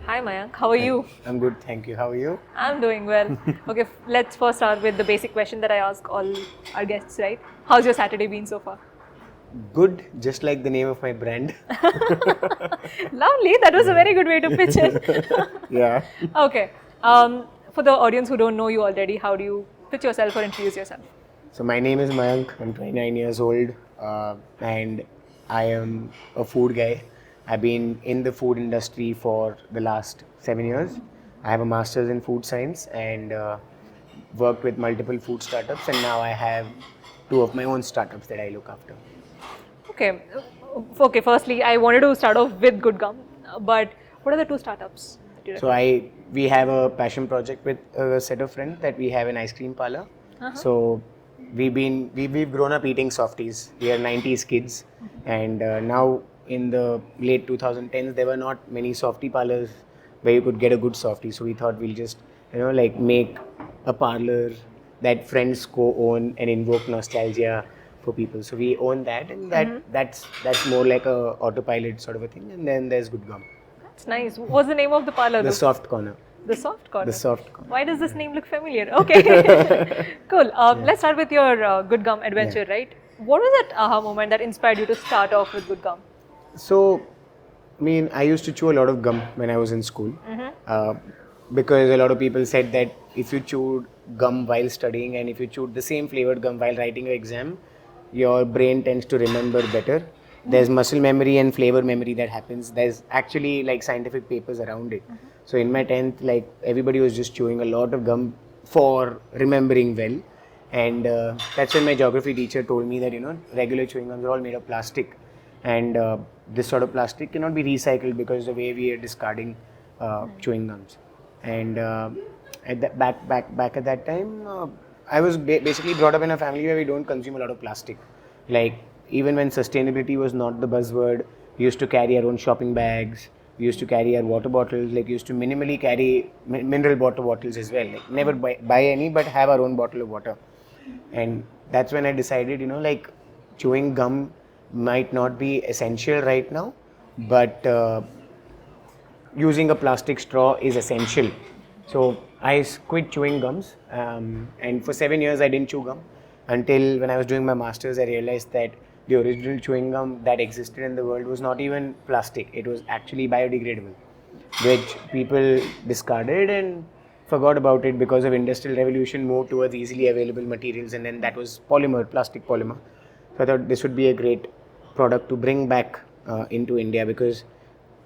Hi Mayank, how are you? I'm good, thank you. How are you? I'm doing well. Okay, let's first start with the basic question that I ask all our guests, right? How's your Saturday been so far? Good, just like the name of my brand. Lovely, that was a very good way to pitch it. Yeah. Okay, for the audience who don't know you already, how do you pitch yourself or introduce yourself? So my name is Mayank. I'm 29 years old, and I am a food guy. I've been in the food industry for the last 7 years. I have a master's in food science and worked with multiple food startups, and now I have two of my own startups that I look after. Okay, okay. Firstly, I wanted to start off with GudGum, but what are the two startups that you So recommend? we have a passion project with a set of friends that we have an ice cream parlor. So we've grown up eating softies. We are 90s kids, and now in the late 2010s there were not many softie parlors where you could get a good softie. So we thought we'll just like make a parlor that friends co-own and invoke nostalgia for people. So we own that, and that's more like a autopilot sort of a thing. And then there's Good Gum, That's nice. What's the name of the parlor? the soft corner. The soft corner. The soft corner. Why does this name look familiar? Okay, cool. Let's start with your GudGum adventure, right? What was that aha moment that inspired you to start off with GudGum? So, I mean, I used to chew a lot of gum when I was in school uh, because a lot of people said that if you chewed gum while studying and if you chewed the same flavored gum while writing your exam, your brain tends to remember better. There's muscle memory and flavor memory that happens. There's actually like scientific papers around it. So in my 10th, like everybody was just chewing a lot of gum for remembering well. And that's when my geography teacher told me that, regular chewing gums are all made of plastic. And this sort of plastic cannot be recycled because the way we are discarding chewing gums. And at that, back at that time, I was basically brought up in a family where we don't consume a lot of plastic. Like even when sustainability was not the buzzword, we used to carry our own shopping bags. We used to carry our water bottles. Like we used to minimally carry mineral water bottles as well. Like never buy any, but have our own bottle of water. And that's when I decided, like chewing gum might not be essential right now, but using a plastic straw is essential. So I quit chewing gums, and for 7 years I didn't chew gum until when I was doing my masters. I realized that the original chewing gum that existed in the world was not even plastic; it was actually biodegradable, which people discarded and forgot about it because of industrial revolution, moved towards easily available materials, and then that was polymer, plastic polymer. So I thought this would be a great product to bring back into India because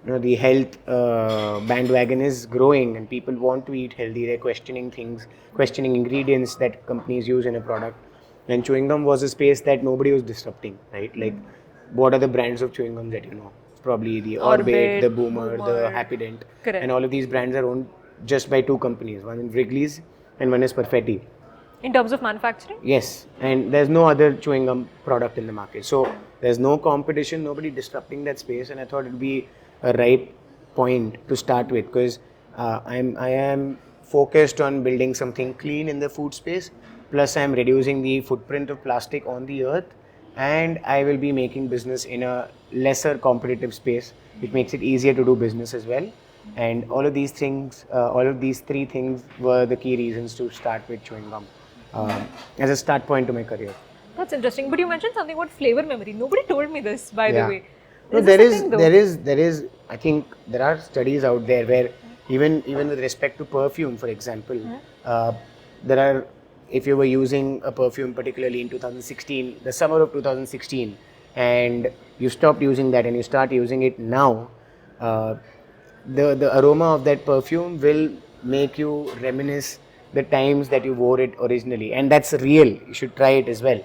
the health bandwagon is growing and people want to eat healthy. They're questioning things, questioning ingredients that companies use in a product. And chewing gum was a space that nobody was disrupting, right? Like, what are the brands of chewing gum that you know? Probably the Orbit, the Boomer, the Happy Dent, Correct. and all of these brands are owned just by two companies. One is Wrigley's and one is Perfetti. In terms of manufacturing? Yes, and there's no other chewing gum product in the market. So there's no competition, nobody disrupting that space, and I thought it'd be a right point to start with because I am focused on building something clean in the food space. Plus, I'm reducing the footprint of plastic on the earth, and I will be making business in a lesser competitive space, which makes it easier to do business as well. And all of these things, all of these three things were the key reasons to start with chewing gum as a start point to my career. That's interesting. But you mentioned something about flavor memory. Nobody told me this, by the way. No, Is this a thing, though? there is. I think there are studies out there where even with respect to perfume, for example, there are. If you were using a perfume, particularly in 2016, the summer of 2016, and you stopped using that and you start using it now, the aroma of that perfume will make you reminisce the times that you wore it originally, and that's real. You should try it as well.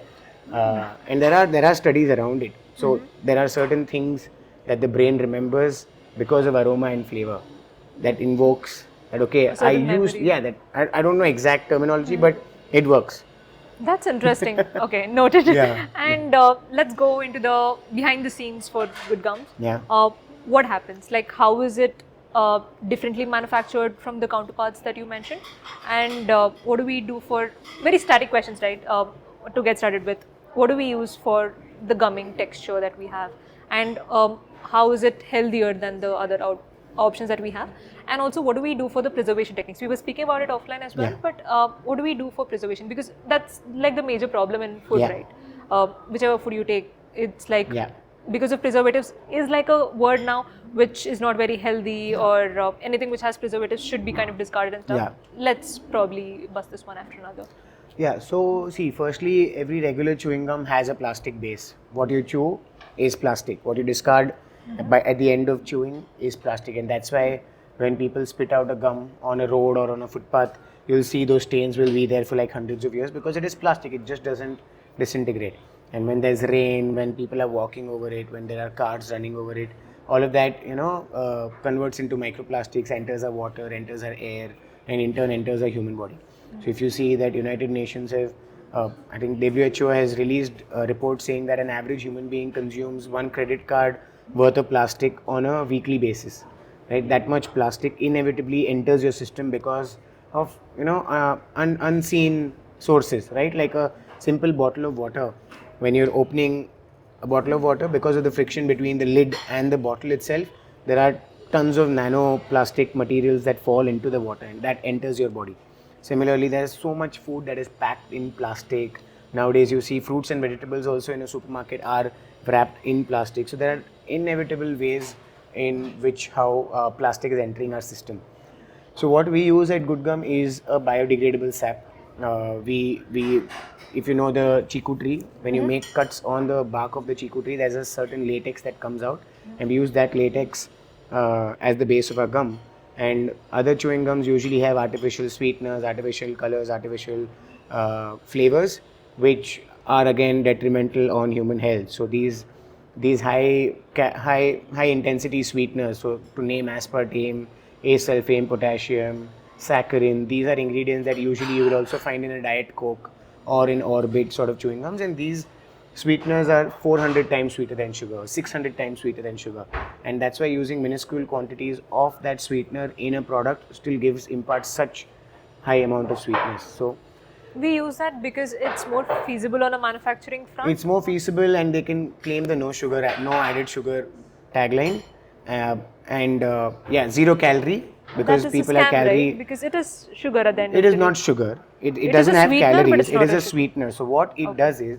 And there are studies around it. So there are certain things that the brain remembers because of aroma and flavor that invokes that. Okay, I used memory. that. I don't know exact terminology, but it works. That's interesting. Okay, noted. Yeah. And let's go into the behind the scenes for Good Gums. Yeah. What happens? Like, how is it differently manufactured from the counterparts that you mentioned? And what do we do for very static questions, right? To get started with, what do we use for the gumming texture that we have? And how is it healthier than the other options that we have? And also, what do we do for the preservation techniques? We were speaking about it offline as well, Yeah. but what do we do for preservation? Because that's like the major problem in food, Yeah. right? Whichever food you take, it's like Yeah. because of preservatives is like a word now which is not very healthy, or anything which has preservatives should be kind of discarded and stuff. Yeah. Let's probably bust this one after another. Yeah, so see, firstly, every regular chewing gum has a plastic base. What you chew is plastic. What you discard at the end of chewing is plastic, and that's why when people spit out a gum on a road or on a footpath, you'll see those stains will be there for like hundreds of years because it is plastic. It just doesn't disintegrate. And when there's rain, when people are walking over it, when there are cars running over it, all of that, converts into microplastics, enters our water, enters our air, and in turn enters our human body. So if you see that United Nations have, I think WHO has released a report saying that an average human being consumes one credit card worth of plastic on a weekly basis. Right, that much plastic inevitably enters your system because of unseen sources. Right, like a simple bottle of water. When you're opening a bottle of water, because of the friction between the lid and the bottle itself, there are tons of nanoplastic materials that fall into the water and that enters your body. Similarly, there is so much food that is packed in plastic. Nowadays, you see fruits and vegetables also in a supermarket are wrapped in plastic. So there are inevitable ways in which how plastic is entering our system. So what we use at GudGum is a biodegradable sap. If you know the chiku tree, when you make cuts on the bark of the chiku tree, there's a certain latex that comes out, and we use that latex as the base of our gum. And other chewing gums usually have artificial sweeteners, artificial colors, artificial flavors, which are again detrimental on human health. So these high intensity sweeteners, so to name aspartame, acesulfame, potassium, saccharin, these are ingredients that usually you will also find in a Diet Coke or in Orbit sort of chewing gums, and these sweeteners are 400 times sweeter than sugar, 600 times sweeter than sugar, and that's why using minuscule quantities of that sweetener in a product still imparts such high amount of sweetness. So We use that because it's more feasible on a manufacturing front. it's more feasible, and they can claim the no added sugar tagline, zero calorie, because That is people a are scam, calorie. right? Because it is sugar at the end It of is the not day. sugar. It It is doesn't a have sweetener, but calories. it's It not is a a sugar. sweetener. So what it does is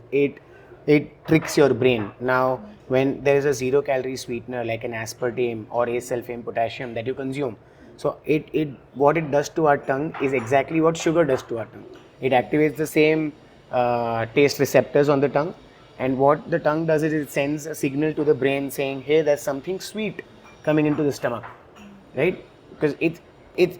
it tricks your brain. Now, when there is a 0 calorie sweetener like an aspartame or acesulfame potassium that you consume, so it what it does to our tongue is exactly what sugar does to our tongue. It activates the same taste receptors on the tongue, and what the tongue does is it sends a signal to the brain saying, "Hey, there's something sweet coming into the stomach," right? Because it's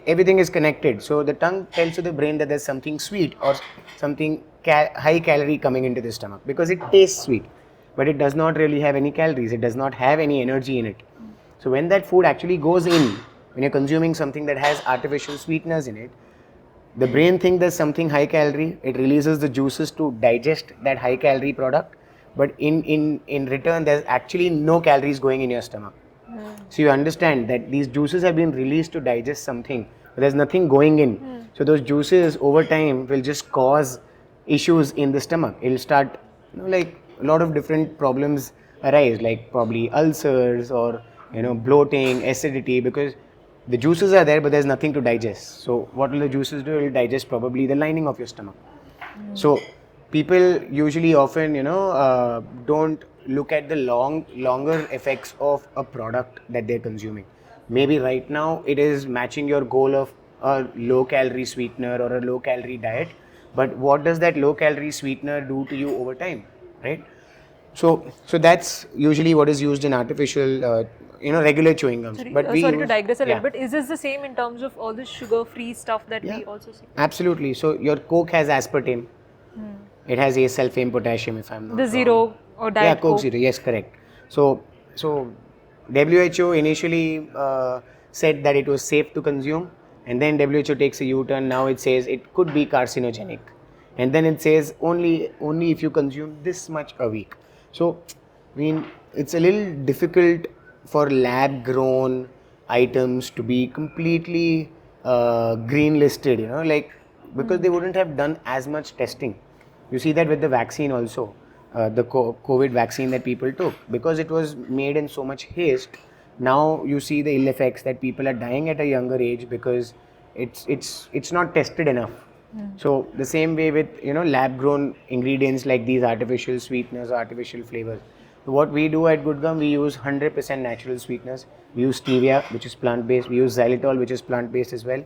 everything is connected. So the tongue tells to the brain that there's something sweet or something high calorie coming into the stomach because it tastes sweet, but it does not really have any calories. It does not have any energy in it. So when that food actually goes in, when you're consuming something that has artificial sweeteners in it, the brain thinks there's something high calorie. It releases the juices to digest that high calorie product, but in return, there's actually no calories going in your stomach. So you understand that these juices have been released to digest something, but there's nothing going in. So those juices over time will just cause issues in the stomach. It'll start, like a lot of different problems arise, like probably ulcers or bloating, acidity, because the juices are there, but there's nothing to digest. So what will the juices do? It will digest probably the lining of your stomach. So people usually often, don't look at the longer effects of a product that they're consuming. Maybe right now it is matching your goal of a low calorie sweetener or a low calorie diet, but what does that low calorie sweetener do to you over time, right? So that's usually what is used in artificial, regular chewing gums. Sorry, But we sorry to use, digress a yeah, little bit. Is this the same in terms of all the sugar-free stuff that yeah, we also see? absolutely. So your Coke has aspartame. It has acesulfame potassium, if I'm not The wrong. Zero or Yeah, Diet Coke Coke. Zero. Yes, correct. So WHO initially said that it was safe to consume, and then WHO takes a U-turn. Now it says it could be carcinogenic, and then it says only if you consume this much a week. So, I mean, it's a little difficult for lab-grown items to be completely green listed. Because they wouldn't have done as much testing. You see that with the vaccine also, the COVID vaccine that people took, because it was made in so much haste. now you see the ill effects that people are dying at a younger age because it's not tested enough. So the same way with lab grown ingredients like these artificial sweeteners, artificial flavors. So what we do at GudGum, we use 100% natural sweeteners. We use stevia, which is plant based. We use xylitol, which is plant based as well.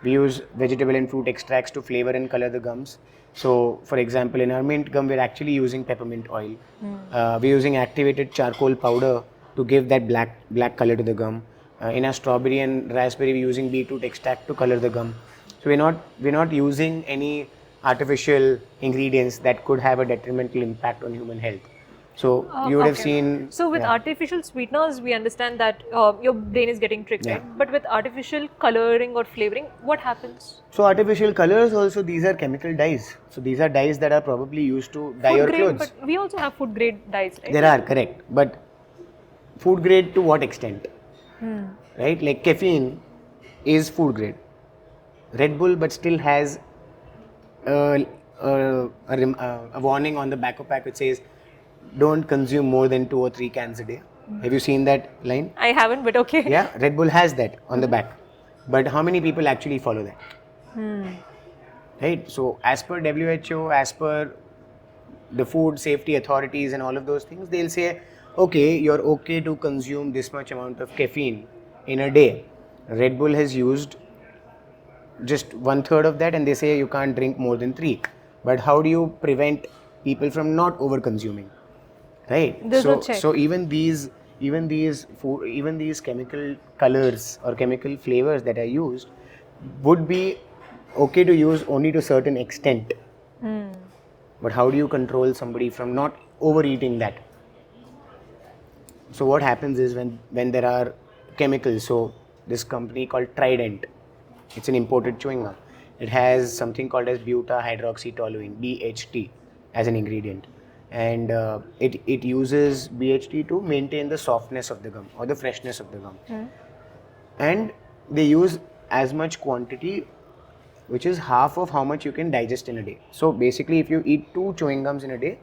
We use vegetable and fruit extracts to flavor and color the gums. So, for example, in our mint gum, we're actually using peppermint oil. We're using activated charcoal powder to give that black color to the gum. In our strawberry and raspberry, we're using beetroot extract to color the gum. So we're not using any artificial ingredients that could have a detrimental impact on human health. So you would have seen. So with artificial sweeteners, we understand that your brain is getting tricked, right? But with artificial coloring or flavoring, what happens? So artificial colors also, these are chemical dyes. So these are dyes that are probably used to dye your clothes. But we also have food grade dyes, right? There are, correct. But food grade to what extent? Right? Like caffeine is food grade. Red Bull, but still has a warning on the back of pack which says don't consume more than 2 or 3 cans a day. Have you seen that line? I haven't, but okay. Yeah, Red Bull has that on the back. But how many people actually follow that? Right? So as per WHO, as per the food safety authorities and all of those things, they'll say, okay, you're okay to consume this much amount of caffeine in a day. Red Bull has used just 1/3 of that and they say you can't drink more than 3. But how do you prevent people from not over consuming? Right? So even these chemical colors or chemical flavors that are used would be okay to use only to a certain extent. But how do you control somebody from not overeating that? So what happens is when there are chemicals, so this company called Trident, it's an imported chewing gum. It has something called as beta-hydroxytoluene, BHT, as an ingredient. And it uses BHT to maintain the softness of the gum or the freshness of the gum. And they use as much quantity, which is half of how much you can digest in a day. So basically, if you eat 2 chewing gums in a day,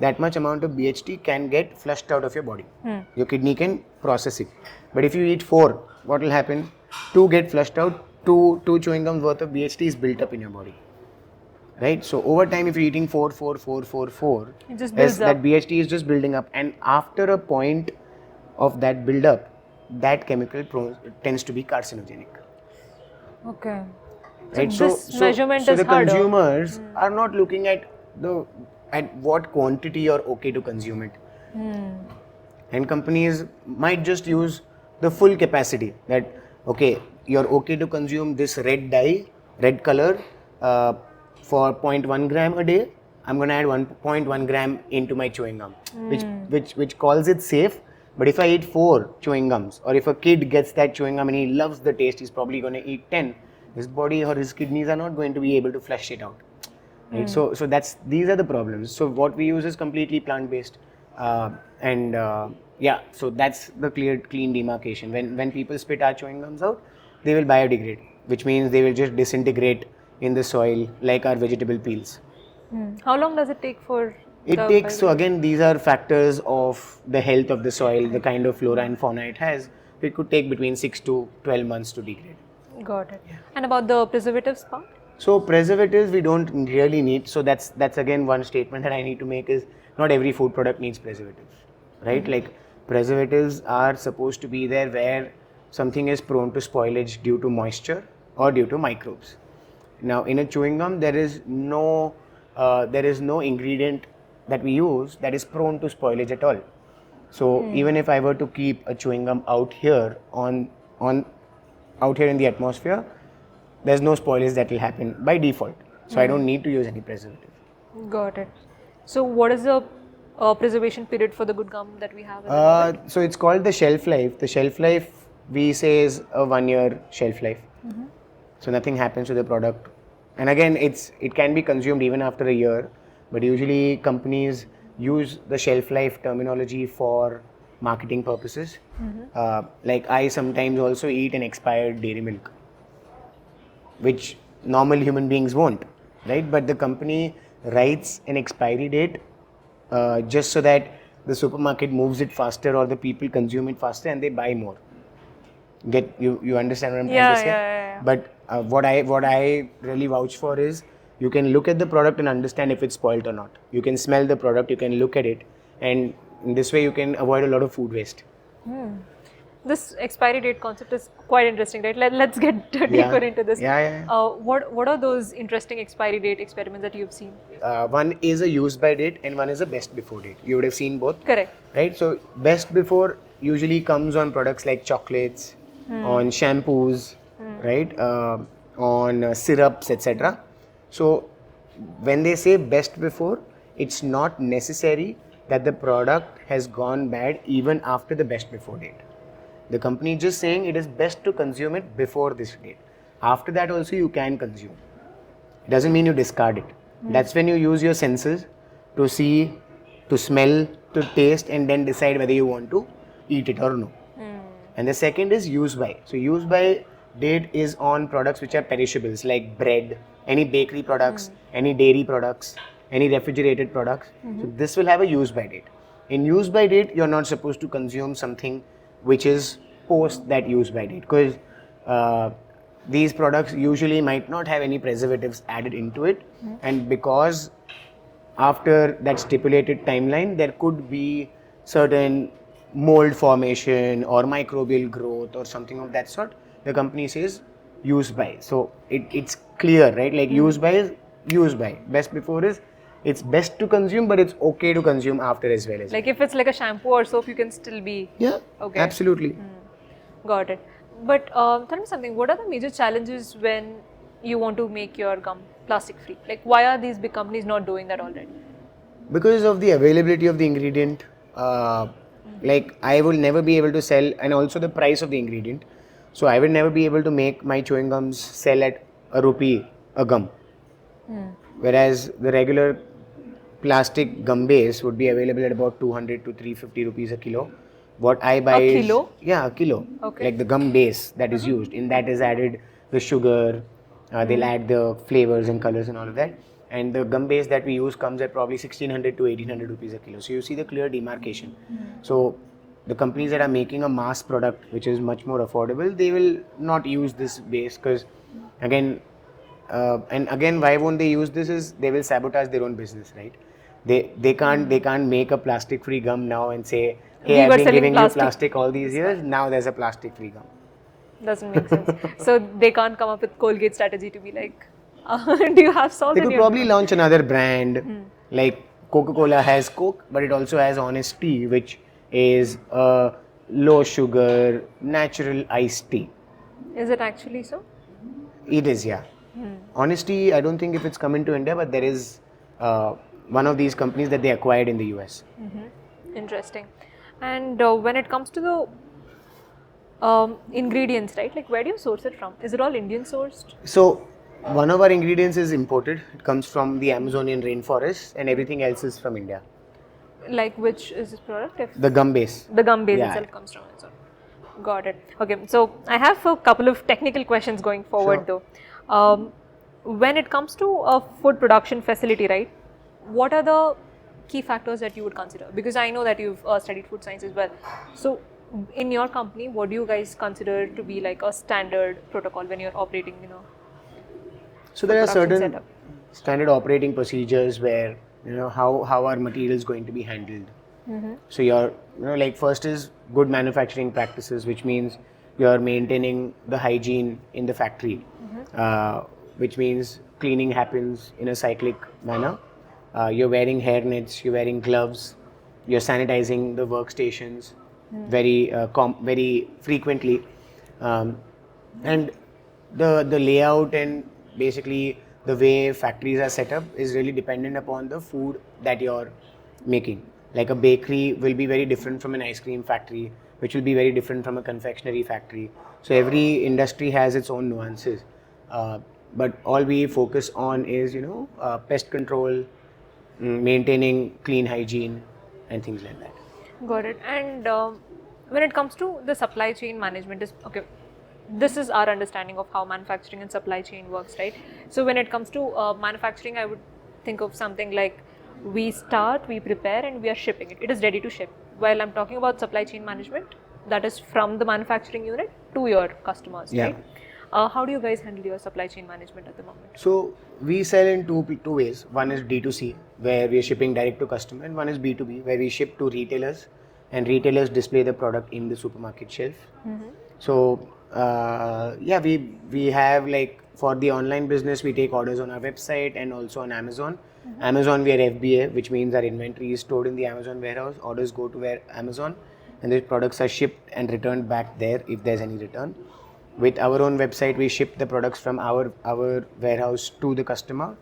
that much amount of BHT can get flushed out of your body. Your kidney can process it. But if you eat 4, what will happen? 2 get flushed out, 2 chewing gums worth of BHT is built up in your body. Right? So over time, if you're eating 4, it just builds up. That BHT is just building up. And after a point of that build up, that chemical tends to be carcinogenic. Okay. Right? So this measurement is the harder. consumers are not looking at what quantity you're okay to consume it. And companies might just use the full capacity that, okay, you're okay to consume this red dye, red color for 0.1 gram a day. I'm going to add 1.1 gram into my chewing gum, which calls it safe. But if I eat 4 chewing gums, or if a kid gets that chewing gum and he loves the taste, he's probably going to eat 10. His body or his kidneys are not going to be able to flush it out. Right? So these are the problems. So what we use is completely plant-based, so that's the clean demarcation. When people spit our chewing gums out, they will biodegrade, which means they will just disintegrate in the soil like our vegetable peels. How long does it take for? So again, these are factors of the health of the soil, the kind of flora and fauna it has. It could take between 6 to 12 months to degrade. Got it. And about the preservatives part? So preservatives we don't really need. So that's again one statement that I need to make is not every food product needs preservatives, right? Like preservatives are supposed to be there where something is prone to spoilage due to moisture or due to microbes. Now in a chewing gum there is no ingredient that we use that is prone to spoilage at all. So even if I were to keep a chewing gum out here out here in the atmosphere, there's no spoilage that will happen by default. So I don't need to use any preservative. Got it. So what is the preservation period for the GudGum that we have? So it's called the shelf life. The shelf life we say is a 1-year shelf life. So nothing happens to the product. And again, it can be consumed even after a year, but usually companies use the shelf life terminology for marketing purposes. Like I sometimes also eat an expired dairy milk, which normal human beings won't, right? But the company writes an expiry date just so that the supermarket moves it faster or the people consume it faster and they buy more. You understand what I'm trying to say? Yeah. But what I really vouch for is you can look at the product and understand if it's spoiled or not. You can smell the product, you can look at it, and in this way you can avoid a lot of food waste. This expiry date concept is quite interesting, right? Let's get deeper into this. Yeah. What are those interesting expiry date experiments that you've seen? One is a use by date and one is a best before date. You would have seen both. Correct. Right? So best before usually comes on products like chocolates, on shampoos, right? On syrups, etc. So when they say best before, it's not necessary that the product has gone bad even after the best before date. The company is just saying it is best to consume it before this date. After that also you can consume. It doesn't mean you discard it. That's when you use your senses to see, to smell, to taste, and then decide whether you want to eat it or no. And the second is use by. So use by date is on products which are perishables like bread, any bakery products, any dairy products, any refrigerated products. So this will have a use by date. In use by date, you're not supposed to consume something which is post that use by date, because these products usually might not have any preservatives added into it, and because after that stipulated timeline there could be certain mold formation or microbial growth or something of that sort, the company says use by. So it's clear, right? Like use by is use by. Best before is it's best to consume, but it's okay to consume after as well. Like if it's like a shampoo or soap, you can still be okay. Absolutely. Got it. But tell me something. What are the major challenges when you want to make your gum plastic free? Like why are these big companies not doing that already? Because of the availability of the ingredient. Like I will never be able to sell, and also the price of the ingredient. So I will never be able to make my chewing gums sell at ₹1 a gum. Whereas the regular plastic gum base would be available at about 200 to 350 rupees a kilo. What I buy A kilo? Yeah, a kilo. Okay. Like the gum base that is used. In that is added the sugar, they'll add the flavors and colors and all of that. And the gum base that we use comes at probably 1600 to 1800 rupees a kilo. So you see the clear demarcation. So the companies that are making a mass product which is much more affordable, they will not use this base, because again, why won't they use this is they will sabotage their own business, right? They can't make a plastic free gum now and say, hey, I've been giving you plastic all these years, now there's a plastic free gum. Doesn't make sense. So they can't come up with Colgate strategy to be like, do you have salt? They could probably launch another brand, like Coca-Cola has Coke, but it also has Honest Tea, which is a low sugar natural iced tea. Is it actually so? It is, yeah. Honest Tea, I don't think if it's come into India, but there is one of these companies that they acquired in the US. Interesting. And when it comes to the ingredients, right? Like where do you source it from? Is it all Indian sourced? So one of our ingredients is imported. It comes from the Amazonian rainforest, and everything else is from India. Like which is this product? The gum base. The gum base itself comes from it. Got it. Okay, so I have a couple of technical questions going forward though. When it comes to a food production facility, right? What are the key factors that you would consider? Because I know that you've studied food science as well. So in your company, what do you guys consider to be like a standard protocol when you're operating, So there are certain standard operating procedures where, how our material is going to be handled. So you're, like first is good manufacturing practices, which means you're maintaining the hygiene in the factory, which means cleaning happens in a cyclic manner. You're wearing hairnets, you're wearing gloves, you're sanitizing the workstations very frequently, and the layout and basically the way factories are set up is really dependent upon the food that you're making. Like a bakery will be very different from an ice cream factory, which will be very different from a confectionery factory. So every industry has its own nuances, but all we focus on is pest control, maintaining clean hygiene and things like that. Got it. And when it comes to the supply chain management, this is our understanding of how manufacturing and supply chain works, right? So when it comes to manufacturing, I would think of something like we start, we prepare, and we are shipping it. It is ready to ship. While I'm talking about supply chain management, that is from the manufacturing unit to your customers, Yeah. right? How do you guys handle your supply chain management at the moment? So we sell in two ways. One is D2C, where we are shipping direct to customer, and one is B2B, where we ship to retailers, and retailers display the product in the supermarket shelf. So yeah, we have like for the online business, we take orders on our website and also on Amazon. Amazon, we are FBA, which means our inventory is stored in the Amazon warehouse. Orders go to where Amazon, and the products are shipped and returned back there if there's any return. With our own website, we ship the products from our warehouse to the customer.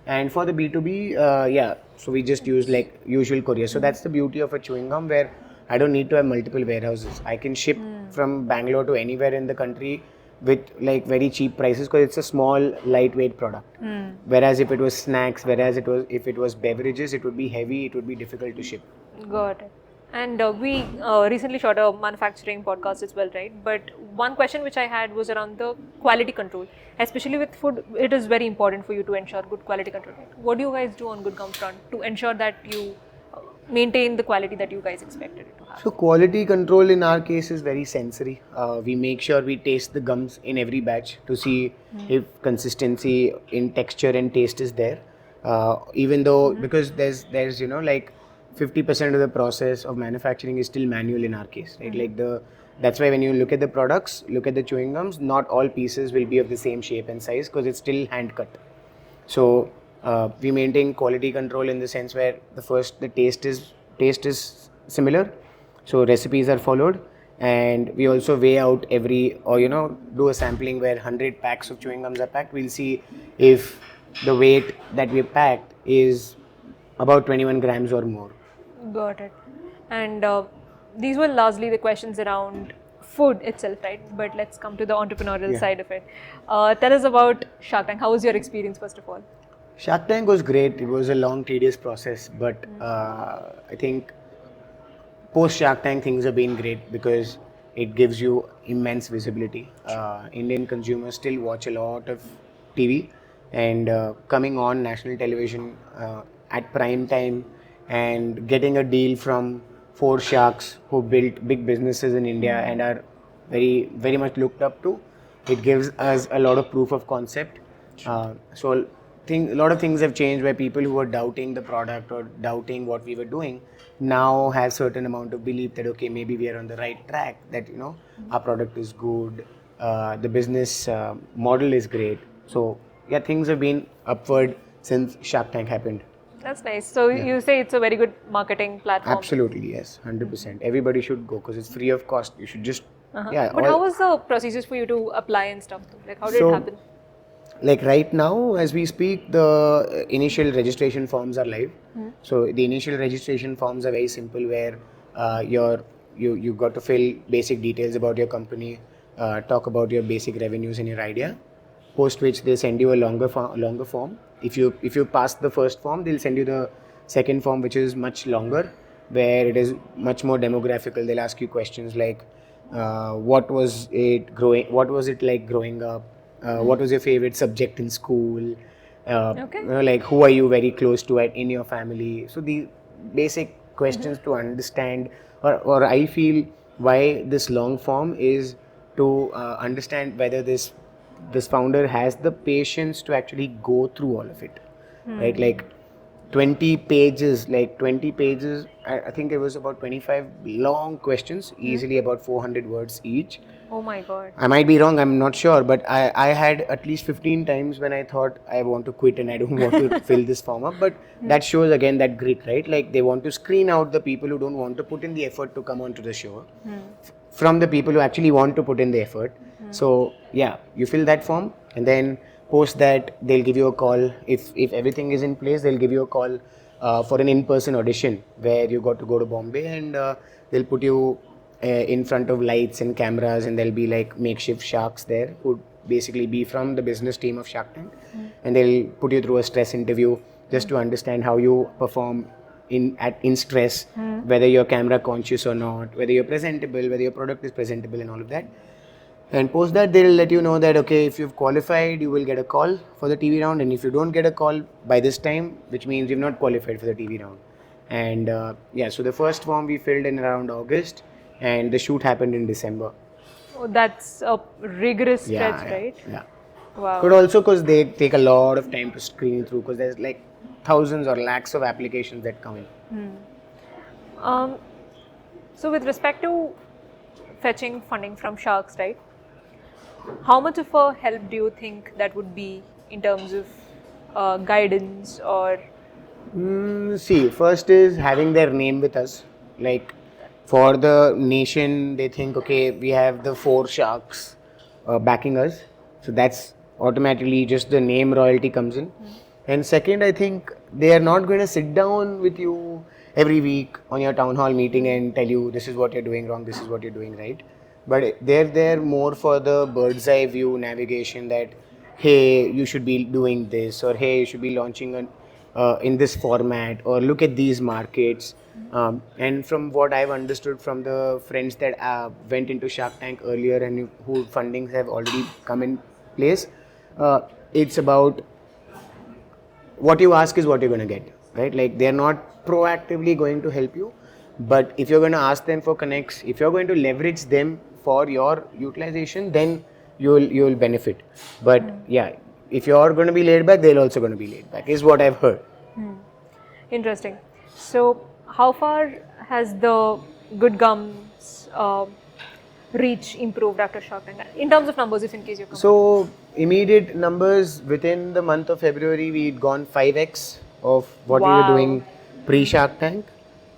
And for the B2B, yeah, so we just use like usual courier. So that's the beauty of a chewing gum, where I don't need to have multiple warehouses. I can ship from Bangalore to anywhere in the country with like very cheap prices, because it's a small, lightweight product. Whereas if it was snacks, if it was beverages, it would be heavy, it would be difficult to ship. Got it. And we recently shot a manufacturing podcast as well, right? But one question which I had was around the quality control. Especially with food, it is very important for you to ensure good quality control. Right? What do you guys do on GudGum front to ensure that you maintain the quality that you guys expected it to have? So quality control in our case is very sensory. We make sure we taste the gums in every batch to see if consistency in texture and taste is there. Even though because there's like 50% of the process of manufacturing is still manual in our case, right? Like that's why when you look at the products, look at the chewing gums, not all pieces will be of the same shape and size because it's still hand cut. So we maintain quality control in the sense where the taste is similar, so recipes are followed, and we also weigh out do a sampling where 100 packs of chewing gums are packed. We'll see if the weight that we packed is about 21 grams or more. Got it. And these were largely the questions around food itself, right? But let's come to the entrepreneurial side of it. Tell us about Shark Tank. How was your experience, first of all? Shark Tank was great. It was a long, tedious process, but I think post Shark Tank things have been great because it gives you immense visibility. Indian consumers still watch a lot of TV, and coming on national television at prime time and getting a deal from 4 sharks who built big businesses in India and are very, very much looked up to, it gives us a lot of proof of concept. So a lot of things have changed where people who were doubting the product or doubting what we were doing now have certain amount of belief that okay, maybe we are on the right track, that our product is good, the business model is great. So yeah, things have been upward since Shark Tank happened. That's nice. So you say it's a very good marketing platform. Absolutely, yes, 100%. Everybody should go because it's free of cost. You should just But how was the procedures for you to apply and stuff? Like how did it happen? Like right now, as we speak, the initial registration forms are live. So the initial registration forms are very simple, where you got to fill basic details about your company, talk about your basic revenues and your idea. Post which they send you a longer form. If you pass the first form, they'll send you the second form, which is much longer, where it is much more demographical. They'll ask you questions like, what was it like growing up? What was your favorite subject in school? Like who are you very close to in your family? So the basic questions to understand, or I feel why this long form is to understand whether this founder has the patience to actually go through all of it, right? Like 20 pages, I think it was about 25 long questions, easily about 400 words each. Oh my God. I might be wrong, I'm not sure, but I had at least 15 times when I thought I want to quit and I don't want to fill this form up. But that shows again that grit, right? Like they want to screen out the people who don't want to put in the effort to come onto the show from the people who actually want to put in the effort. So yeah, you fill that form, and then post that they'll give you a call. If everything is in place, they'll give you a call for an in-person audition where you got to go to Bombay, and they'll put you in front of lights and cameras, and there'll be like makeshift sharks there who basically be from the business team of Shark Tank, and they'll put you through a stress interview just to understand how you perform in stress, whether you're camera conscious or not, whether you're presentable, whether your product is presentable, and all of that. And post that, they'll let you know that, okay, if you've qualified, you will get a call for the TV round. And if you don't get a call by this time, which means you've not qualified for the TV round. And yeah, so the first form we filled in around August, and the shoot happened in December. Oh, that's a rigorous stretch, Yeah, right? yeah. Wow. But also because they take a lot of time to screen through, because there's like thousands or lakhs of applications that come in. So with respect to fetching funding from sharks, right? How much of a help do you think that would be in terms of guidance or? See, first is having their name with us. Like for the nation, they think, okay, we have the 4 sharks backing us. So that's automatically just the name royalty comes in. And second, I think they are not going to sit down with you every week on your town hall meeting and tell you this is what you're doing wrong, this is what you're doing right. But they're there more for the bird's eye view navigation that, hey, you should be doing this, or hey, you should be launching in this format, or look at these markets. And from what I've understood from the friends that went into Shark Tank earlier and who fundings have already come in place, it's about what you ask is what you're going to get, right? Like they're not proactively going to help you, but if you're going to ask them for connects, if you're going to leverage them for your utilization, then you'll benefit. But yeah, if you're going to be laid back, they're also going to be laid back, is what I've heard. Interesting. So how far has the GudGum's reach improved after Shark Tank in terms of numbers, if in case you're So immediate numbers, within the month of February, we'd gone 5x of what we were Wow. doing pre-Shark Tank.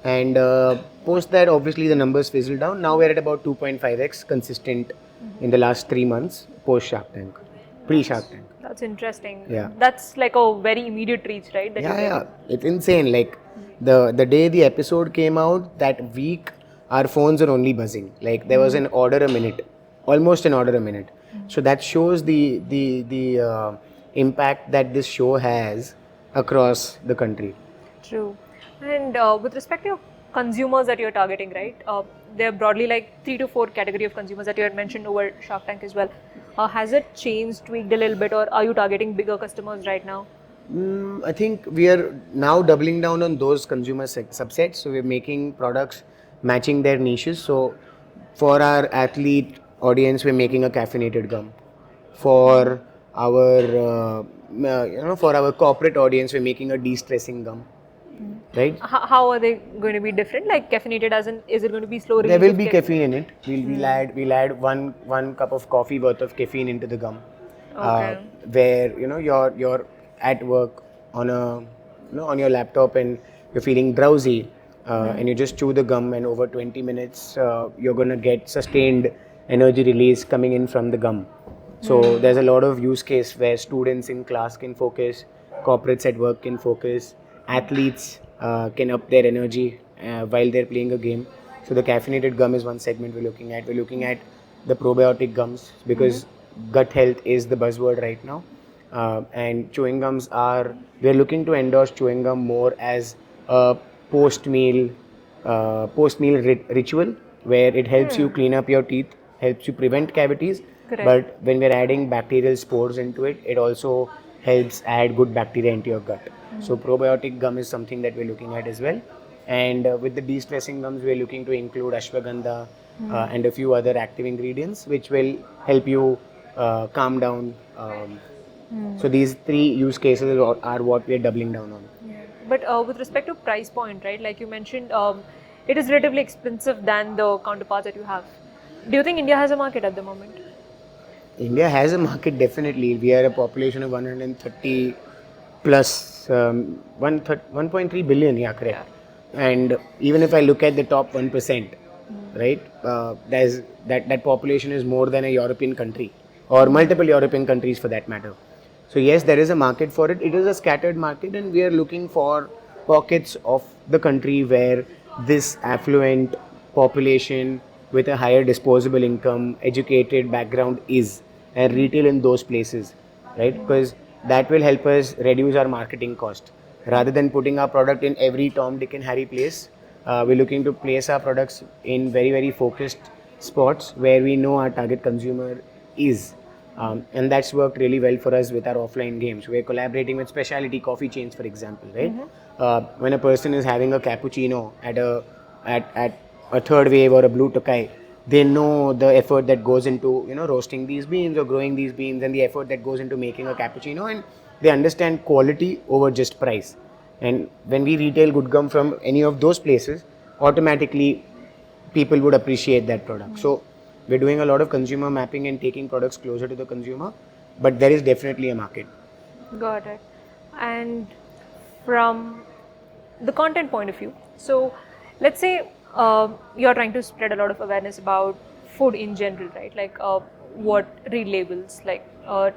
And post that, obviously the numbers fizzled down. Now we're at about 2.5x consistent in the last 3 months post-Shark Tank, pre-Shark Tank. That's interesting. Yeah. That's like a very immediate reach, right? That you get. Yeah, it's insane. Like the day the episode came out, that week our phones are only buzzing. Like there was an order a minute, almost an order a minute. So that shows the impact that this show has across the country. True. And with respect to your consumers that you're targeting, right? There are broadly like 3 to 4 category of consumers that you had mentioned over Shark Tank as well. Has it changed, tweaked a little bit, or are you targeting bigger customers right now? I think we are now doubling down on those consumer subsets. So we're making products matching their niches. So for our athlete audience, we're making a caffeinated gum. For our for our corporate audience, we're making a de-stressing gum. Right? How are they going to be different? Like caffeinated, as in, is it going to be slow release? There will of be caffeine in it. We'll add one cup of coffee worth of caffeine into the gum. Okay. Where you're at work on on your laptop and you're feeling drowsy, and you just chew the gum, and over 20 minutes you're gonna get sustained energy release coming in from the gum. So there's a lot of use case where students in class can focus, corporates at work can focus, athletes can up their energy while they're playing a game. So the caffeinated gum is one segment we're looking at. We're looking at the probiotic gums because gut health is the buzzword right now. And chewing gums we're looking to endorse chewing gum more as a post-meal ritual where it helps you clean up your teeth, helps you prevent cavities. Correct. But when we're adding bacterial spores into it, it also helps add good bacteria into your gut. So probiotic gum is something that we're looking at as well. And with the de-stressing gums, we're looking to include ashwagandha and a few other active ingredients which will help you calm down. So these 3 use cases are what we are doubling down on. But with respect to price point, right? Like you mentioned, it is relatively expensive than the counterparts that you have. Do you think India has a market at the moment? India has a market, definitely. We are a population of 130 plus 1.3 billion, yeah, correct. And even if I look at the top 1%, right, there's that population is more than a European country or multiple European countries for that matter. So yes, there is a market for it. It is a scattered market, and we are looking for pockets of the country where this affluent population with a higher disposable income, educated background is, and retail in those places, right? Because that will help us reduce our marketing cost. Rather than putting our product in every Tom, Dick and Harry place, we're looking to place our products in very, very focused spots where we know our target consumer is. And that's worked really well for us with our offline games. We're collaborating with specialty coffee chains, for example, right? When a person is having a cappuccino at a third wave or a blue tokai, they know the effort that goes into roasting these beans or growing these beans, and the effort that goes into making a cappuccino, and they understand quality over just price. And when we retail GudGum from any of those places, automatically people would appreciate that product. So we're doing a lot of consumer mapping and taking products closer to the consumer, but there is definitely a market. Got it. And from the content point of view, so let's say you're trying to spread a lot of awareness about food in general, right? Like what read labels, like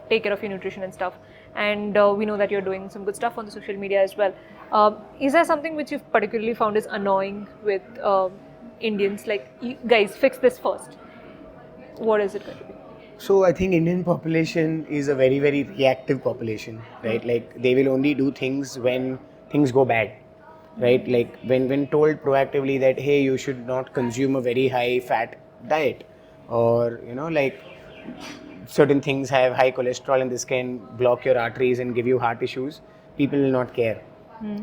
take care of your nutrition and stuff. And we know that you're doing some good stuff on the social media as well. Is there something which you've particularly found is annoying with Indians? Like, you guys, fix this first. What is it going to be? So I think Indian population is a very, very reactive population, right? Like they will only do things when things go bad, right? Like when told proactively that, hey, you should not consume a very high fat diet, or like certain things have high cholesterol and this can block your arteries and give you heart issues, people will not care,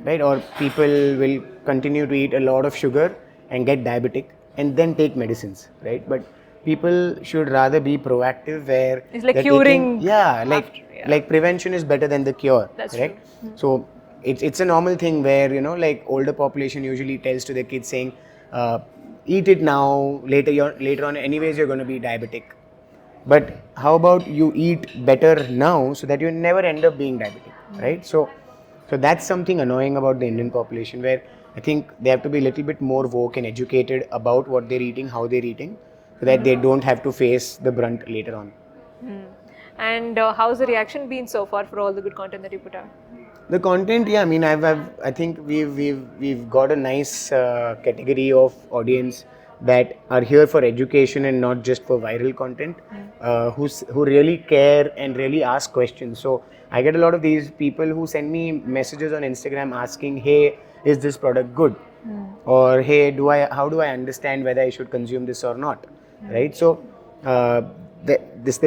right? Or people will continue to eat a lot of sugar and get diabetic and then take medicines, right? But people should rather be proactive, where It's like they're curing like prevention is better than the cure. That's correct? true. So it's a normal thing where like older population usually tells to their kids saying, eat it now, later on anyways you're going to be diabetic. But how about you eat better now so that you never end up being diabetic, right? So that's something annoying about the Indian population, where I think they have to be a little bit more woke and educated about what they're eating, how they're eating, so that they don't have to face the brunt later on. And how's the reaction been so far for all the good content that you put out? The content, yeah, I mean, I think we've got a nice category of audience that are here for education and not just for viral content, who really care and really ask questions. So I get a lot of these people who send me messages on Instagram asking, hey, is this product good? Or hey, how do I understand whether I should consume this or not? Right? So this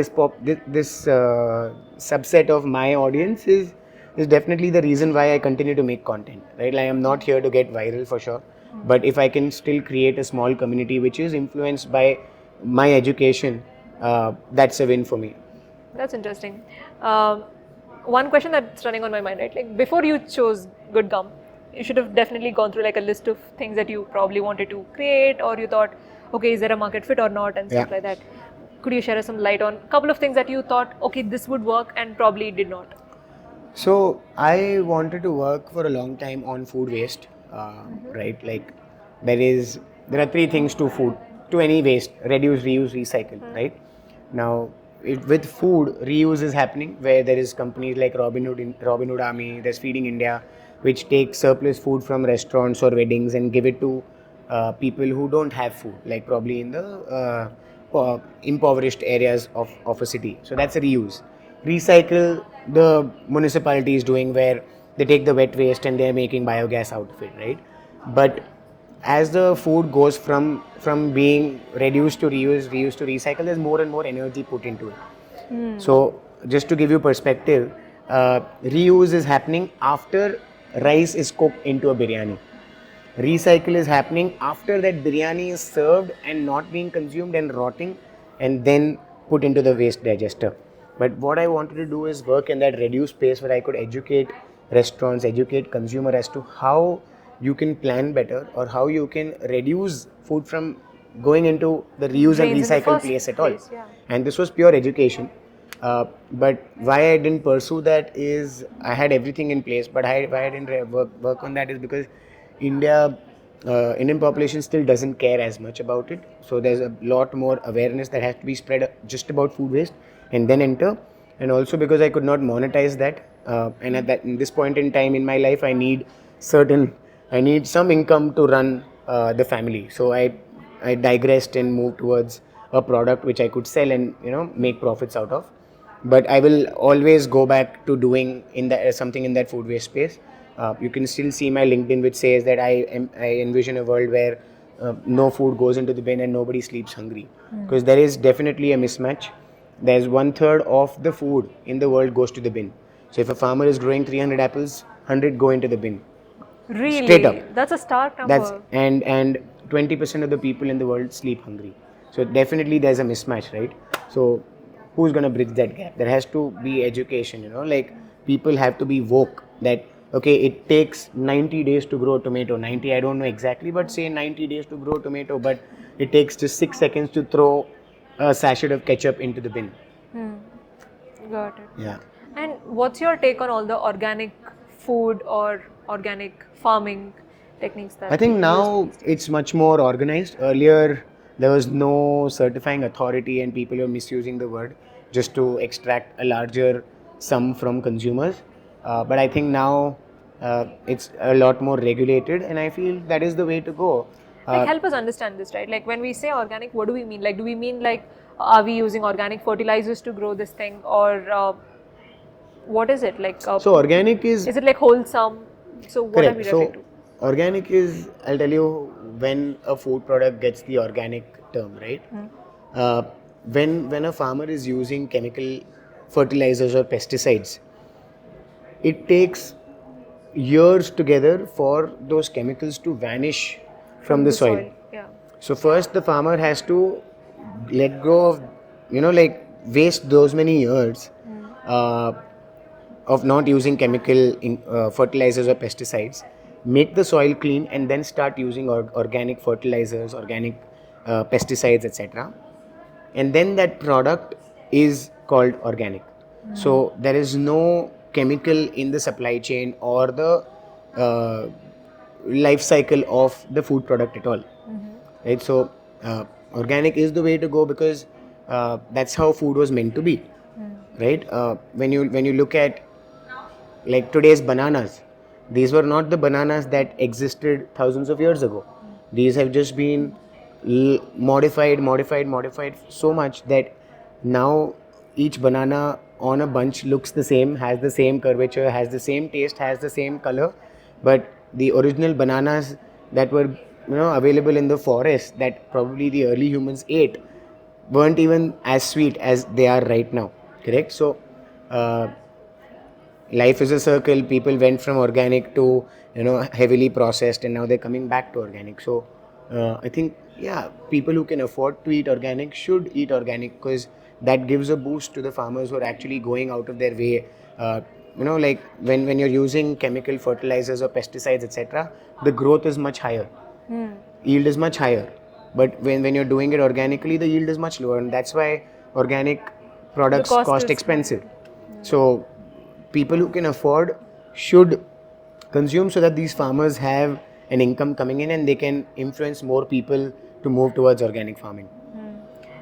subset of my audience is definitely the reason why I continue to make content, right? Like, I'm not here to get viral for sure, but if I can still create a small community which is influenced by my education, that's a win for me. That's interesting. One question that's running on my mind, right? Like, before you chose GudGum, you should have definitely gone through like a list of things that you probably wanted to create, or you thought, okay, is there a market fit or not, and stuff like that. Could you share some light on a couple of things that you thought, okay, this would work, and probably it did not? So I wanted to work for a long time on food waste, right? Like there are three things to food, to any waste: reduce, reuse, recycle, right? Now, with food, reuse is happening where there is companies like Robin Hood Army, there's Feeding India, which take surplus food from restaurants or weddings and give it to people who don't have food, like probably in the impoverished areas of a city. So that's a reuse. Recycle, the municipality is doing, where they take the wet waste and they're making biogas out of it, right? But as the food goes from being reduced to reused to recycle, there's more and more energy put into it. So just to give you perspective, reuse is happening after rice is cooked into a biryani. Recycle is happening after that biryani is served and not being consumed and rotting, and then put into the waste digester. But what I wanted to do is work in that reduced space where I could educate restaurants, educate consumer as to how you can plan better, or how you can reduce food from going into the reuse and recycle place at all. And this was pure education. But why I didn't pursue that is I had everything in place, but why I didn't work on that is because Indian population still doesn't care as much about it. So there's a lot more awareness that has to be spread just about food waste and then enter. And also because I could not monetize that, and in this point in time in my life, I need some income to run the family. So I digressed and moved towards a product which I could sell and make profits out of. But I will always go back to doing something in that food waste space. You can still see my LinkedIn, which says that I envision a world where no food goes into the bin and nobody sleeps hungry. Because there is definitely a mismatch. There's 1/3 of the food in the world goes to the bin. So if a farmer is growing 300 apples, 100 go into the bin. Really? Straight up. That's a stark number. That's and 20% of the people in the world sleep hungry. So definitely there's a mismatch, right? So who's gonna bridge that gap? There has to be education, like people have to be woke that okay, it takes 90 days to grow a tomato. 90, I don't know exactly, but say 90 days to grow a tomato, but it takes just 6 seconds to throw a sachet of ketchup into the bin. Got it. Yeah. And what's your take on all the organic food or organic farming techniques that I think people now use? it's much more organized. Earlier, there was no certifying authority and people were misusing the word just to extract a larger sum from consumers. But I think now it's a lot more regulated, and I feel that is the way to go. Like, help us understand this, right? Like, when we say organic, what do we mean? Like, do we mean like, are we using organic fertilizers to grow this thing, or what is it? Like, So organic is it like wholesome? So what are we correct. referring So to? organic is, I'll tell you, when a food product gets the organic term, right? Uh, when a farmer is using chemical fertilizers or pesticides, it takes years together for those chemicals to vanish from the soil. Yeah. So first the farmer has to let go of, like waste those many years uh, of not using chemical fertilizers or pesticides, make the soil clean and then start using organic fertilizers, organic pesticides, etc. And then that product is called organic. So there is no chemical in the supply chain or the uh, life cycle of the food product at all, right? So organic is the way to go because that's how food was meant to be, right? When you look at like today's bananas, these were not the bananas that existed thousands of years ago. These have just been modified so much that now each banana on a bunch looks the same, has the same curvature, has the same taste, has the same color, but the original bananas that were available in the forest that probably the early humans ate weren't even as sweet as they are right now, correct? So uh, life is a circle. People went from organic to heavily processed, and now they're coming back to organic. So I think, yeah, people who can afford to eat organic should eat organic because that gives a boost to the farmers who are actually going out of their way. Like when you're using chemical fertilizers or pesticides, etc., the growth is much higher, yield is much higher, but when you're doing it organically, the yield is much lower, and that's why organic The products cost cost is expensive. So people who can afford should consume so that these farmers have an income coming in and they can influence more people to move towards organic farming.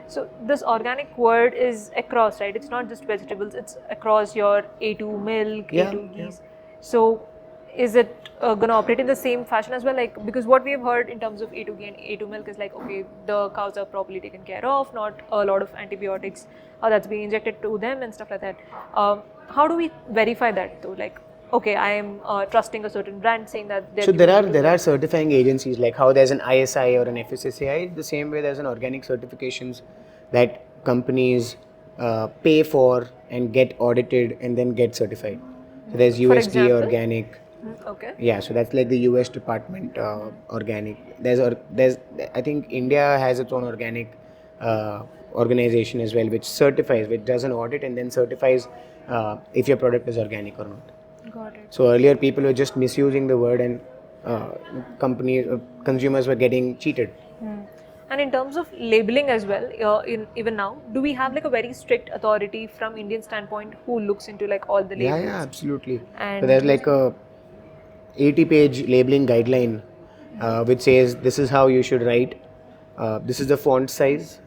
So this organic word is across, right? It's not just vegetables, it's across your A2 milk, Yeah, A2 yeah. geese. So is it going to operate in the same fashion as well? Like, because what we have heard in terms of A2 ghee and A2 milk is like, okay, the cows are properly taken care of, not a lot of antibiotics that's being injected to them and stuff like that. How do we verify that though? Like, okay, I am trusting a certain brand saying that they're So giving me there the are certifying agencies, like how there's an ISI or an FSSAI. The same way there's an organic certifications that companies pay for and get audited and then get certified. So there's For USDA example? organic. Okay. Yeah, so that's like the US department organic. There's I think India has its own organic organization as well, which certifies, which does an audit and then certifies if your product is organic or not. Got it. So earlier people were just misusing the word, and consumers were getting cheated. And in terms of labeling as well, in even now, do we have like a very strict authority from Indian standpoint who looks into like all the labels? Yeah, absolutely. So And there's like a 80-page labeling guideline which says this is how you should write. This is the font size.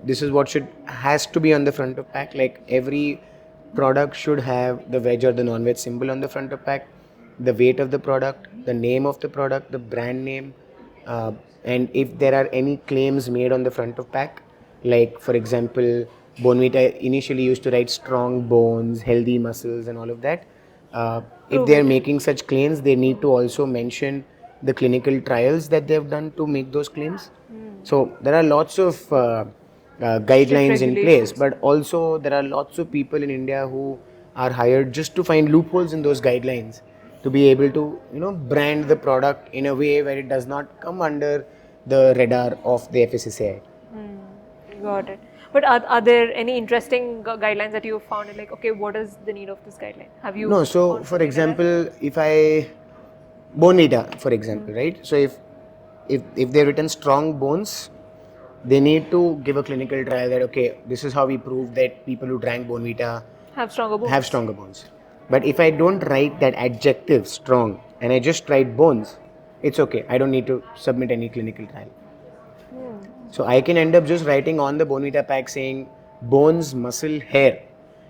This is what has to be on the front of pack. Like every product should have the veg or the non-veg symbol on the front of pack, the weight of the product, the name of the product, the brand name, uh, and if there are any claims made on the front of pack, like for example, Bonvita initially used to write strong bones, healthy muscles, and all of that. If prove they are it. making such claims, they need to also mention the clinical trials that they've done to make those claims. So there are lots of guidelines in place, regulations. but also there are lots of people in India who are hired just to find loopholes in those guidelines to be able to, brand the product in a way where it does not come under the radar of the FSSAI. Got it. But are there any interesting guidelines that you found? Like, okay, what is the need of this guideline? Have you? No, so found for something like that? example, if I Bonita, for example, right? So if they've written strong bones, they need to give a clinical trial that okay, this is how we prove that people who drank Bonvita Have stronger bones. have stronger bones. But if I don't write that adjective strong and I just write bones, it's okay. I don't need to submit any clinical trial. So I can end up just writing on the Bonvita pack saying bones, muscle, hair,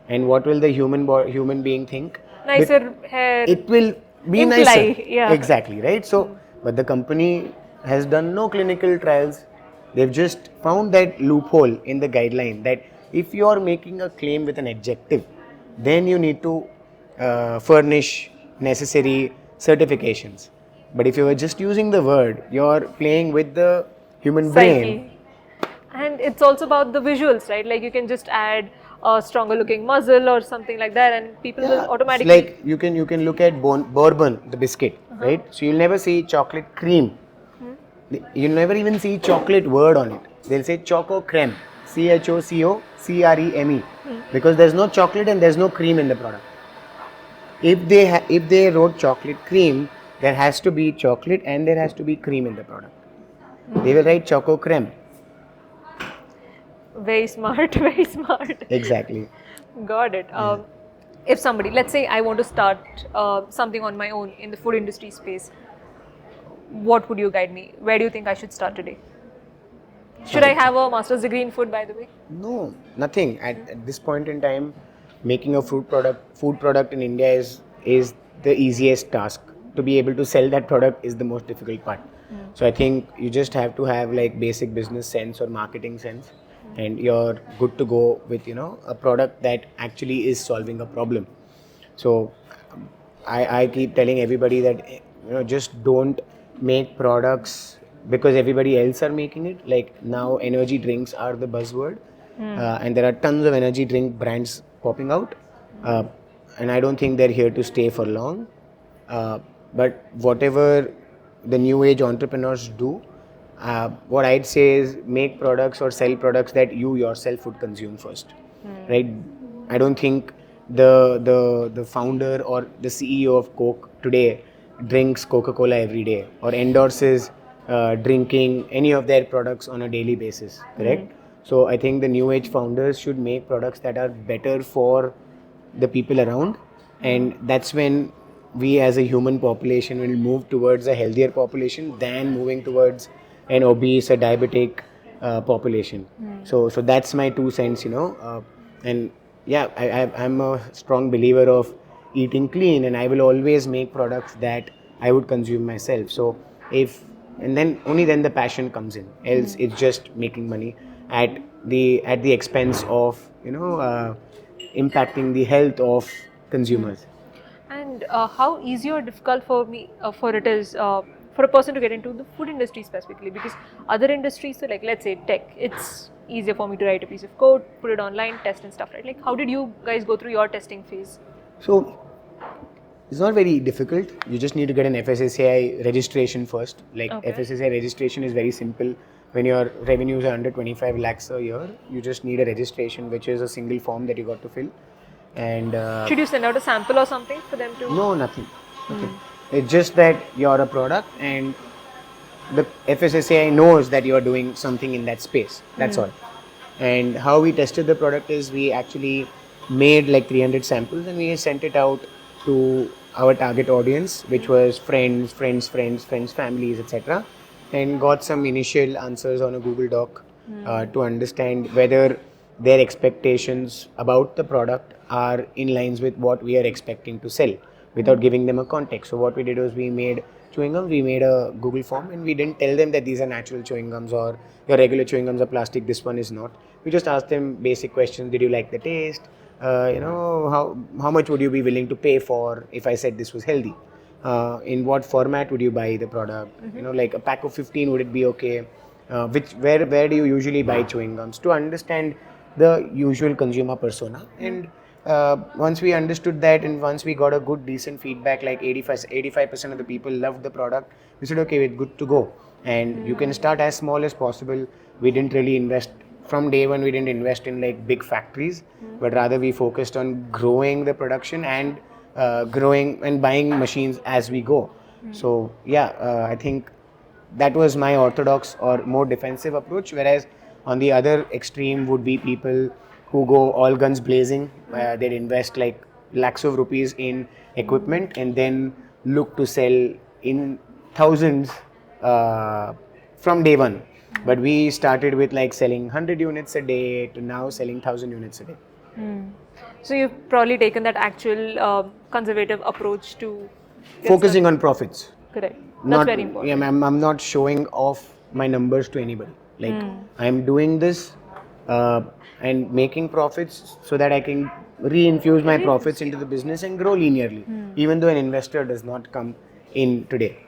and what will the human being think? Nicer hair. It will be Imply, nicer. yeah. Exactly, right? So, but the company has done no clinical trials. They've just found that loophole in the guideline that if you are making a claim with an adjective, then you need to furnish necessary certifications. But if you are just using the word, you're playing with the human brain. Psyche. And it's also about the visuals, right? Like you can just add a stronger looking muzzle or something like that, and people will It's automatically. like you can look at bourbon, the biscuit, right? So you'll never see chocolate cream. You'll never even see chocolate word on it. They'll say choco creme, CHOCOCREME, because there's no chocolate and there's no cream in the product. If they wrote chocolate cream, there has to be chocolate and there has to be cream in the product. They will write choco creme. Very smart, very smart. Exactly. Got it. If somebody, let's say I want to start something on my own in the food industry space, what would you guide me? Where do you think I should start today? Should I have a master's degree in food, by the way? No, nothing. At this point in time, making a food product in India is the easiest task. To be able to sell that product is the most difficult part. So I think you just have to have like basic business sense or marketing sense, and you're good to go with a product that actually is solving a problem. So I keep telling everybody that just don't make products because everybody else are making it. Like now energy drinks are the buzzword, and there are tons of energy drink brands popping out, and I don't think they're here to stay for long. But whatever the new age entrepreneurs do, what I'd say is make products or sell products that you yourself would consume first, right? I don't think the founder or the CEO of Coke today drinks Coca-Cola every day or endorses drinking any of their products on a daily basis, correct? So I think the new age founders should make products that are better for the people around, and that's when we as a human population will move towards a healthier population than moving towards an obese, a diabetic population. So that's my 2 cents, and yeah, I'm a strong believer of eating clean, and I will always make products that I would consume myself. So and then only then the passion comes in. Else it's just making money at the expense of impacting the health of consumers. And how easy or difficult for it is for a person to get into the food industry specifically, because other industries, so like let's say tech, it's easier for me to write a piece of code, put it online, test and stuff, right? Like how did you guys go through your testing phase? So it's not very difficult. You just need to get an FSSAI registration first. Like FSSAI registration is very simple. When your revenues are under 25 lakhs a year, you just need a registration, which is a single form that you got to fill. And should you send out a sample or something for them to? No, nothing. It's just that you're a product and the FSSAI knows that you're doing something in that space. That's all. And how we tested the product is we actually made like 300 samples and we sent it out to our target audience, which was friends, families, etc. And got some initial answers on a Google Doc to understand whether their expectations about the product are in lines with what we are expecting to sell without giving them a context. So what we did was we made chewing gums, we made a Google form, and we didn't tell them that these are natural chewing gums or your regular chewing gums are plastic, this one is not. We just asked them basic questions. Did you like the taste? How much would you be willing to pay for if I said this was healthy? in what format would you buy the product, you know, like a pack of 15, would it be okay, where do you usually buy chewing gums, to understand the usual consumer persona. And once we understood that, and once we got a good decent feedback, like 85% of the people loved the product, we said okay, we're good to go, and you can start as small as possible. We didn't really invest from day one, we didn't invest in like big factories, but rather we focused on growing the production and growing and buying machines as we go. So yeah, I think that was my orthodox or more defensive approach. Whereas on the other extreme would be people who go all guns blazing. They'd invest like lakhs of rupees in equipment and then look to sell in thousands from day one. But we started with like selling 100 units a day to now selling 1,000 units a day. So you've probably taken that actual conservative approach to get Focusing on profits. correct. That's Not, very important. Yeah, I'm not showing off my numbers to anybody. Like I'm doing this and making profits so that I can reinfuse my profits into the business and grow linearly, even though an investor does not come in today.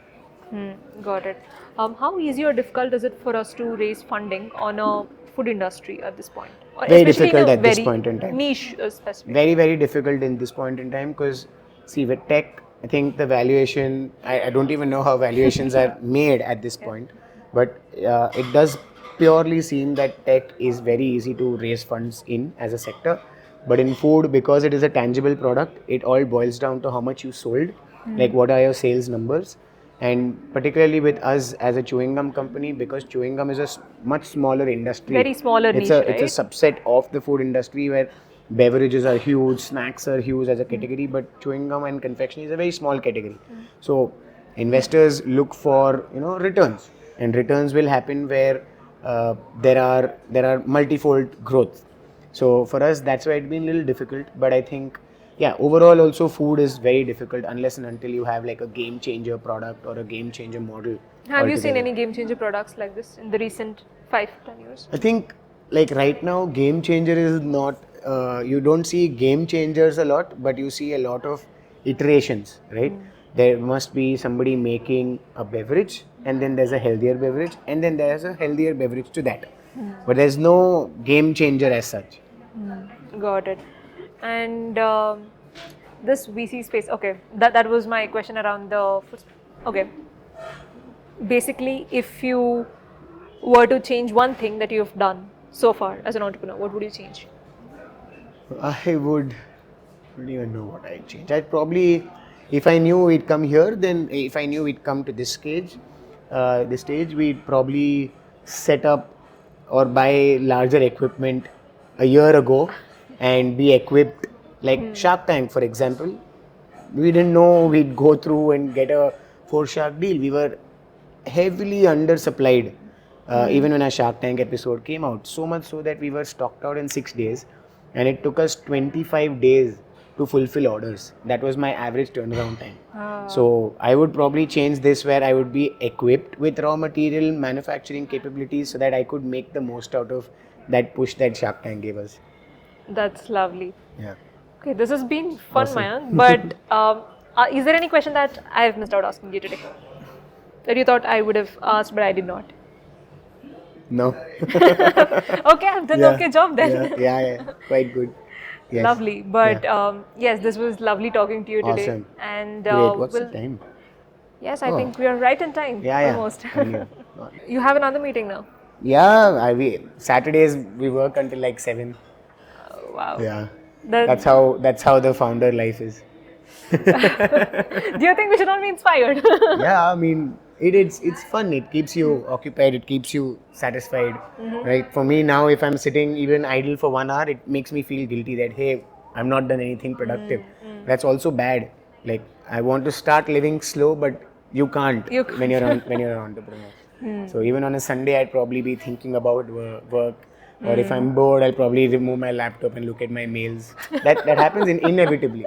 Got it. How easy or difficult is it for us to raise funding on a food industry at this point? Or Very especially difficult in a at this very point in time. Niche specific. Very, very difficult in this point in time, because see, with tech, I think the valuation, I don't even know how valuations are made at this point, but it does purely seem that tech is very easy to raise funds in as a sector. But in food, because it is a tangible product, it all boils down to how much you sold, like what are your sales numbers. And particularly with us as a chewing gum company, because chewing gum is a much smaller industry. Very smaller niche, It's a right? subset of the food industry where beverages are huge, snacks are huge as a category, but chewing gum and confectionery is a very small category. So investors look for, you know, returns, and returns will happen where there are multifold growth. So for us, that's why it's been a little difficult. But I think, yeah, overall also food is very difficult unless and until you have like a game changer product or a game changer model. Have you seen altogether. any game changer products like this in the recent 5-10 years? I think like right now, game changer is not, you don't see game changers a lot, but you see a lot of iterations, right? There must be somebody making a beverage, and then there's a healthier beverage, and then there's a healthier beverage to that. But there's no game changer as such. Got it. And this VC space, okay, that was my question around the food. Okay. Basically, if you were to change one thing that you've done so far as an entrepreneur, what would you change? I don't even know what I'd change. I'd probably, if I knew we'd come here, then if I knew we'd come to this stage, we'd probably set up or buy larger equipment a year ago and be equipped. Like Shark Tank, for example, we didn't know we'd go through and get a 4 Shark deal. We were heavily undersupplied even when our Shark Tank episode came out. So much so that we were stocked out in 6 days, and it took us 25 days to fulfill orders. That was my average turnaround time. So I would probably change this, where I would be equipped with raw material manufacturing capabilities so that I could make the most out of that push that Shark Tank gave us. That's lovely. Yeah. Okay, this has been fun, Awesome. Mayank. But is there any question that I've missed out asking you today? That you thought I would have asked, but I did not? No. Okay, I've done an okay job then. Yeah. Quite good. Yes. Lovely. But yes, this was lovely talking to you today. Awesome. And Great. What's the time? Yes, I think we are right in time. Yeah. Almost. I knew. You have another meeting now. Yeah, Saturdays we work until like 7. Wow. Yeah. That- That's how the founder life is. Do you think we should all be inspired? Yeah, I mean it's fun. It keeps you occupied. It keeps you satisfied, right? For me now, if I'm sitting even idle for 1 hour, it makes me feel guilty that hey, I'm not done anything productive. That's also bad. Like I want to start living slow, but you can't, when you're an entrepreneur. So even on a Sunday, I'd probably be thinking about work. Or if I'm bored, I'll probably remove my laptop and look at my mails. That happens inevitably.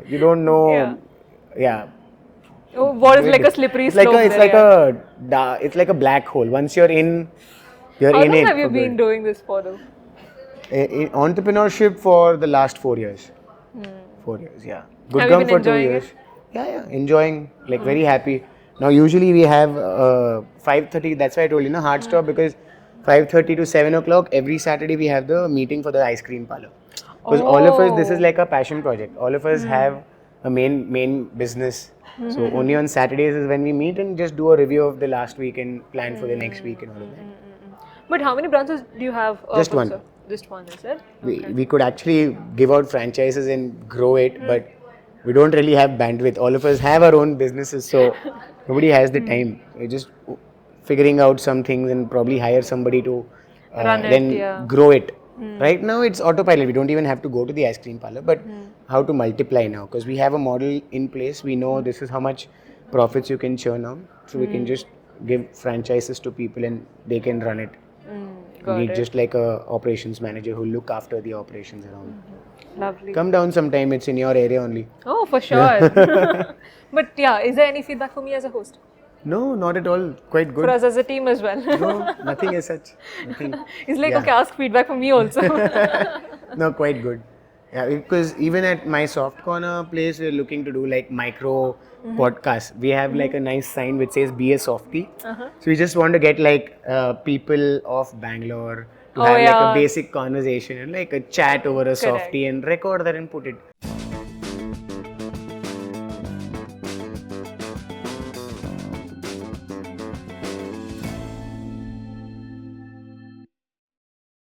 You don't know. Yeah. Oh, what is like a slippery It's slope? It's like a black hole. Once you're in, you're How in long it. have you for been good. doing this for though? In entrepreneurship for the last 4 years. 4 years, yeah. Have you GudGum been for 2 enjoying years. it? Yeah, enjoying, like very happy. Now usually we have 5:30. That's why I told you, hard stop, because 5:30 to 7 o'clock every Saturday we have the meeting for the ice cream parlor. Because all of us, this is Oh. like a passion project. All of us have a main business. So only on Saturdays is when we meet and just do a review of the last week and plan for the next week and all of that. But how many branches do you have? Just for one. Sir? Just one, is it? We could actually give out franchises and grow it, but we don't really have bandwidth. All of us have our own businesses, so nobody has the time. We're just figuring out some things and probably hire somebody to Run it, then yeah. grow it. Right now it's autopilot. We don't even have to go to the ice cream parlor, but how to multiply now? Because we have a model in place. We know this is how much profits you can churn out, so we can just give franchises to people and they can run it. Got Need it. just like a operations manager who look after the operations around. Lovely. Come down sometime. It's in your area only. Oh, for sure. But yeah, is there any feedback for me as a host? No, not at all. Quite For good. us as a team as well? No, nothing as such. Nothing. It's like, Yeah. okay, ask feedback from me also. No, quite good. Yeah, because even at my soft corner place, we're looking to do like micro podcasts. We have like a nice sign which says "Be a Softie." So we just want to get like people of Bangalore to have like yeah. a basic conversation and like a chat over a softie and record that and put it.